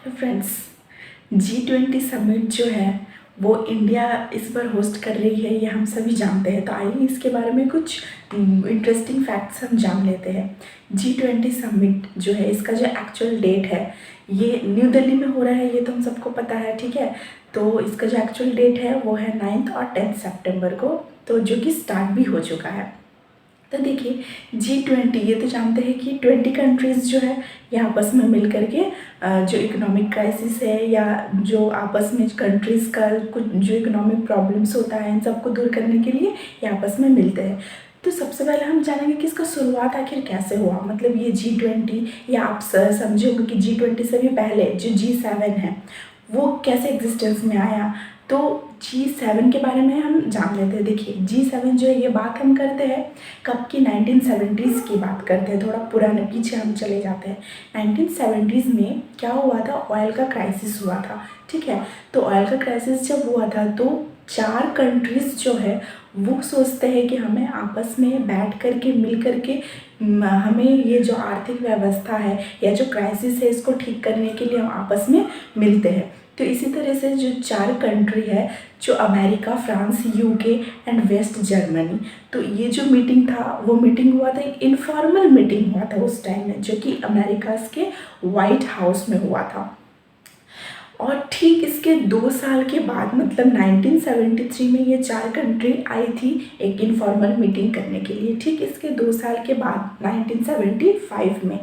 Hello friends. G20 summit जो है वो इंडिया इस बार होस्ट कर रही है, ये हम सभी जानते हैं। तो आइए इसके बारे में कुछ इंटरेस्टिंग फैक्ट्स हम जान लेते हैं। G20 समिट जो है इसका जो एक्चुअल डेट है ये न्यू दिल्ली में हो रहा है, ये तो हम सबको पता है, ठीक है। तो इसका जो एक्चुअल डेट है वो है 9 और 10 सितंबर को, तो जो कि स्टार्ट भी हो चुका है। तो देखिए G20 ये तो जानते हैं कि 20 कंट्रीज़ जो है ये आपस में मिल करके जो इकोनॉमिक क्राइसिस है या जो आपस में कंट्रीज़ का कुछ जो इकोनॉमिक प्रॉब्लम्स होता है इन सबको दूर करने के लिए ये आपस में मिलते हैं। तो सबसे पहले हम जानेंगे कि इसका शुरुआत आखिर कैसे हुआ। मतलब ये G20 या आप समझे होंगे कि G20 से भी पहले जो G7 है वो कैसे एग्जिस्टेंस में आया। तो G7 के बारे में हम जान लेते हैं। देखिए G7 जो है ये बात हम करते हैं कब की, 1970s की बात करते हैं। थोड़ा पुराने पीछे हम चले जाते हैं। 1970s में क्या हुआ था, ऑयल का क्राइसिस हुआ था, ठीक है। तो ऑयल का क्राइसिस जब हुआ था तो 4 कंट्रीज़ जो है वो सोचते हैं कि हमें आपस में बैठ कर के मिल कर के हमें ये जो आर्थिक व्यवस्था है या जो क्राइसिस है इसको ठीक करने के लिए हम आपस में मिलते हैं। तो इसी तरह से जो 4 कंट्री है, जो America, France, UK and West Germany, तो ये जो मीटिंग था वो मीटिंग हुआ था, एक इनफॉर्मल मीटिंग हुआ था उस टाइम में, जो कि अमेरिका के वाइट हाउस में हुआ था। और ठीक इसके 2 साल के बाद मतलब 1973 में ये 4 कंट्री आई थी एक इनफॉर्मल मीटिंग करने के लिए। ठीक इसके 2 साल के बाद 1975 में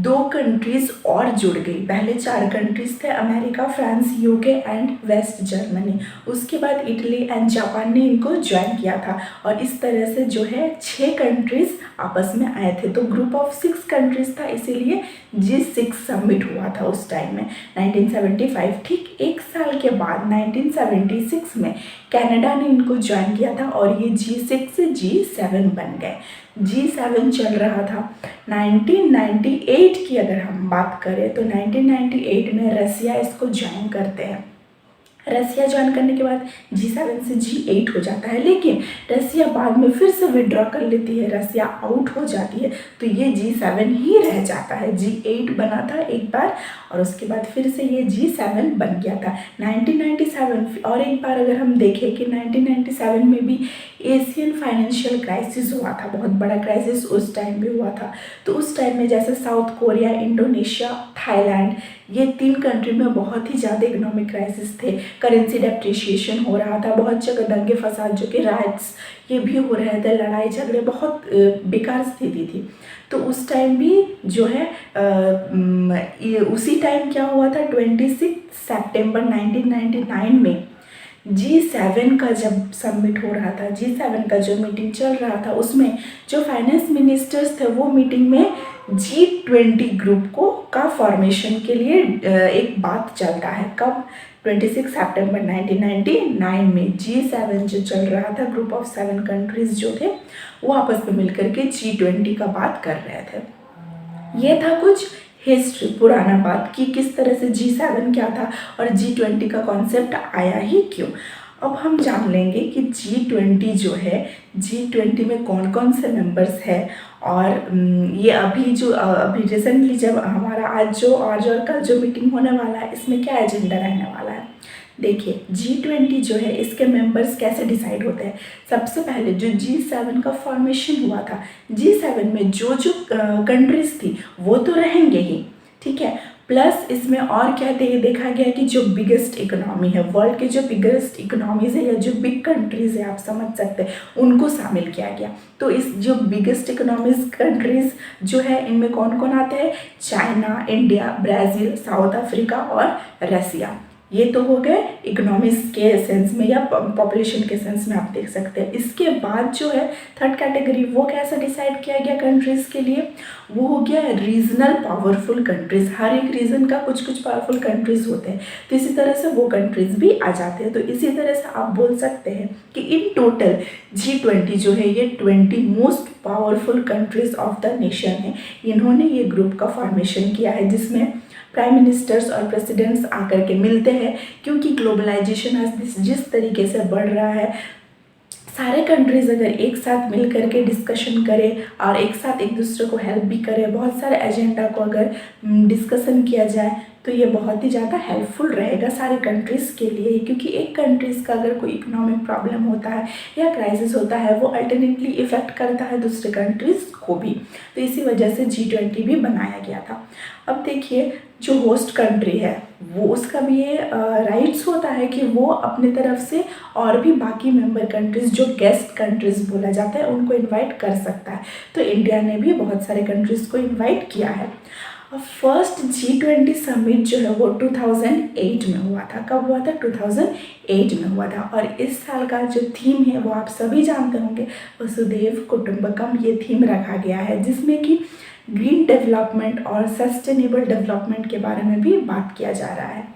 2 कंट्रीज़ और जुड़ गई। पहले 4 कंट्रीज़ थे, America, France, UK and West Germany. उसके बाद इटली एंड जापान ने इनको ज्वाइन किया था और इस तरह से जो है 6 कंट्रीज़ आपस में आए थे। तो ग्रुप ऑफ 6 कंट्रीज़ था, इसीलिए G6 समिट हुआ था उस टाइम में 1975। ठीक 1 साल के बाद 1976 में कनाडा ने इनको ज्वाइन किया था और ये G6 से G7 बन गए। G7 चल रहा था 1998 की। अगर हम बात करें तो 1998 में रसिया इसको ज्वाइन करते हैं। रसिया ज्वाइन करने के बाद G7 से G8 हो जाता है, लेकिन रसिया बाद में फिर से विड्रॉ कर लेती है, रसिया आउट हो जाती है, तो ये G7 ही रह जाता है। G8 बना था एक बार और उसके बाद फिर से ये G7 बन गया था 1997। और एक बार अगर हम देखें कि 1997 में भी एशियन फाइनेंशियल क्राइसिस हुआ था, बहुत बड़ा क्राइसिस उस टाइम भी हुआ था। तो उस टाइम में जैसे साउथ कोरिया, इंडोनेशिया, थाईलैंड, ये 3 कंट्री में बहुत ही ज़्यादा इकोनॉमिक क्राइसिस थे। करेंसी डेप्रिशिएशन हो रहा था, बहुत जगह दंगे फसाद जो कि राइट्स ये भी हो रहे थे, लड़ाई झगड़े, बहुत बेकार स्थिति थी। तो उस टाइम भी जो है ये उसी टाइम क्या हुआ था, 26 सितंबर 1999 में G7 का जब समिट हो रहा था, G7 का जो मीटिंग चल रहा था उसमें जो फाइनेंस मिनिस्टर्स थे वो मीटिंग में G20 ग्रुप को का फॉर्मेशन के लिए एक बात चलता है। कब, 26 सितंबर 1999 में G7 जो चल रहा था, ग्रुप ऑफ 7 कंट्रीज जो थे वो आपस में मिलकर के G20 का बात कर रहे थे। ये था कुछ हिस्ट्री, पुराना बात कि किस तरह से G7 क्या था और G20 का कॉन्सेप्ट आया ही क्यों। अब हम जान लेंगे कि G20 जो है, G20 में कौन कौन से मेंबर्स हैं और ये अभी रिसेंटली जब हमारा आज और कल जो मीटिंग होने वाला है इसमें क्या एजेंडा रहने वाला है। देखिए G20 जो है इसके मेंबर्स कैसे डिसाइड होते हैं। सबसे पहले जो G7 का फॉर्मेशन हुआ था, G7 में जो कंट्रीज थी वो तो रहेंगे ही, ठीक है। प्लस इसमें और क्या देखा गया कि जो बिगेस्ट इकोनॉमी है, वर्ल्ड के जो बिगेस्ट इकोनॉमीज है या जो बिग कंट्रीज है, आप समझ सकते हैं, उनको शामिल किया गया। तो इस जो बिगेस्ट इकोनॉमीज कंट्रीज जो है इनमें कौन कौन आते हैं, China, India, Brazil, south Africa और रसिया। ये तो हो गए इकोनॉमिक्स के सेंस में या पॉपुलेशन के सेंस में, आप देख सकते हैं। इसके बाद जो है थर्ड कैटेगरी, वो कैसे डिसाइड किया गया कंट्रीज़ के लिए, वो हो गया रीजनल पावरफुल कंट्रीज़। हर एक रीजन का कुछ कुछ पावरफुल कंट्रीज़ होते हैं, तो इसी तरह से वो कंट्रीज़ भी आ जाते हैं। तो इसी तरह से आप बोल सकते हैं कि इन टोटल G20 जो है ये 20 most powerful countries of the nation है। इन्होंने ये ग्रुप का फॉर्मेशन किया है जिसमें प्राइम मिनिस्टर्स और प्रेसिडेंट्स आकर के मिलते हैं, क्योंकि ग्लोबलाइजेशन आज जिस तरीके से बढ़ रहा है, सारे कंट्रीज़ अगर एक साथ मिल कर के डिस्कशन करें और एक साथ एक दूसरे को हेल्प भी करें, बहुत सारे एजेंडा को अगर डिस्कशन किया जाए तो ये बहुत ही ज़्यादा हेल्पफुल रहेगा सारे कंट्रीज़ के लिए। क्योंकि एक कंट्रीज़ का अगर कोई इकोनॉमिक प्रॉब्लम होता है या क्राइसिस होता है, वो अल्टरनेटली इफ़ेक्ट करता है दूसरे कंट्रीज़ को भी। तो इसी वजह से G20 भी बनाया गया था। अब देखिए, जो होस्ट कंट्री है वो उसका भी ये राइट्स होता है कि वो अपने तरफ से और भी बाकी मेंबर कंट्रीज़, जो गेस्ट कंट्रीज़ बोला जाता है, उनको इनवाइट कर सकता है। तो इंडिया ने भी बहुत सारे कंट्रीज़ को इनवाइट किया है। फर्स्ट G20 समिट जो है वो 2008 में हुआ था। कब हुआ था? 2008 में हुआ था। और इस साल का जो थीम है वो आप सभी जानते होंगे, वसुधैव कुटुंबकम ये थीम रखा गया है, जिसमें कि ग्रीन डेवलपमेंट और सस्टेनेबल डेवलपमेंट के बारे में भी बात किया जा रहा है।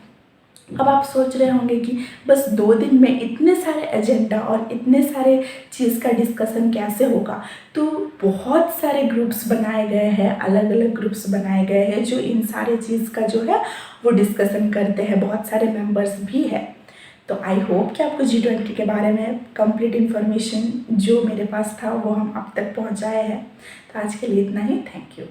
अब आप सोच रहे होंगे कि बस 2 दिन में इतने सारे एजेंडा और इतने सारे चीज़ का डिस्कशन कैसे होगा? तो बहुत सारे ग्रुप्स बनाए गए हैं, अलग अलग ग्रुप्स बनाए गए हैं जो इन सारे चीज़ का जो है वो डिस्कशन करते हैं। बहुत सारे मेंबर्स भी हैं। तो आई होप कि आपको G20 के बारे में कंप्लीट इन्फॉर्मेशन जो मेरे पास था वो हम आप तक पहुंचाए हैं। तो आज के लिए इतना ही। Thank you.